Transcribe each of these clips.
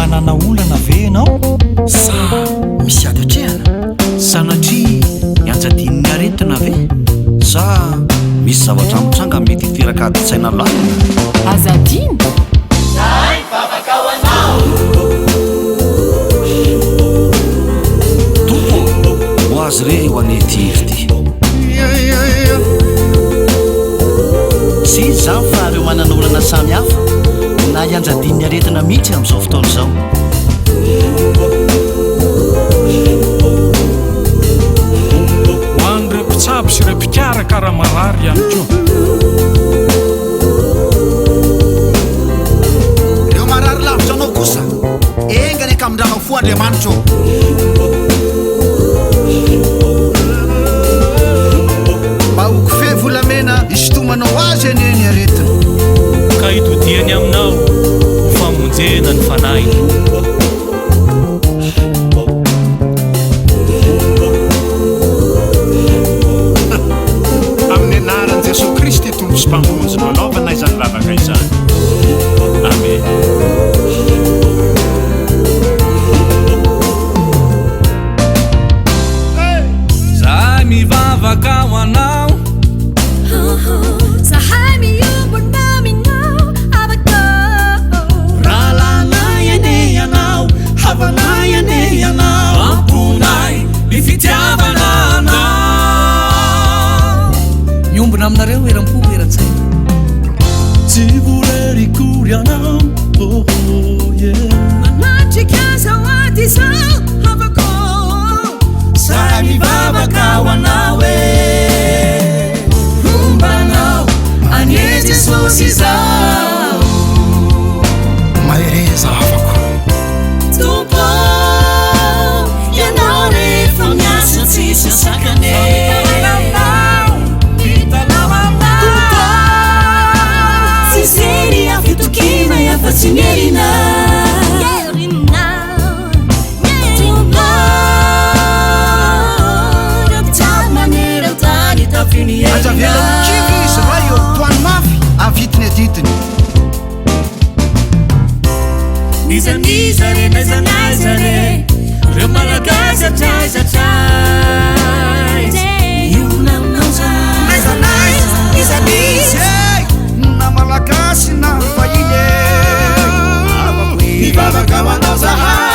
manana olana ve anao sa misy ady atrehana sanatria mianjadininy aretina ve sa misy zavatra mitranga mety hiteraka ady-tsaina lalina azadiny tompo ho azy re ho anety iry ty sy izy zany fa reo manana olana samy hafa na ianjadininy aretina mihitsy amin'izao fotoana izao ho an'ireo mpitsabo sy ireo mpikaraka raha marary ihany koa reo marary lavitra anao kosa engany akamindrano fo andriamanitro mba hoko fe volamena isotomanao azy aneny aretina ka hitodiany aminao ho famonjena ny fanahiny amin'ny anaran'i jesosy kristy tombo sy mpamonjy no anaovana izany lavaka izany amen zahay mivavaka ho anao zahay miombona aminao abako raha lanay ane ianao havanay ane ianao amponay ny fitiavana anao miombona aminareo eram-po eran-tsaina tsy volerikory anao manatrika zao ady zao abako zahay mivavaka ho anao e ombanao anie jesosy zao mahereza afako tompo ianao rehefa miasa tsisy sakane tsiseny afitokina iafa-tsy mierina aza vela mikivy izy ra eo toany mafy avitiny aditiny nizanizare naizanaizare reo malagasy atraizatray naizanaiza izanizy na malagasy na fahiny mivavaka ho anao zahay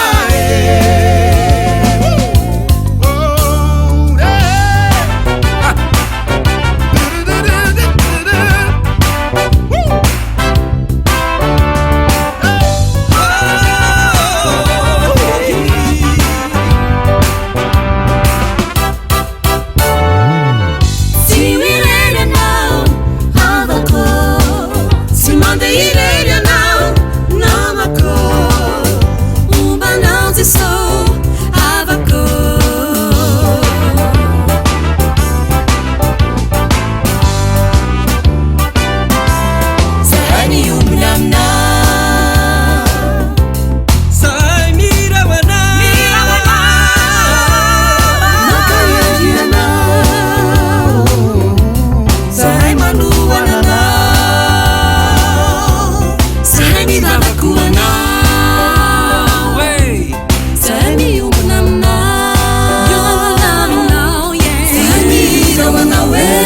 Away.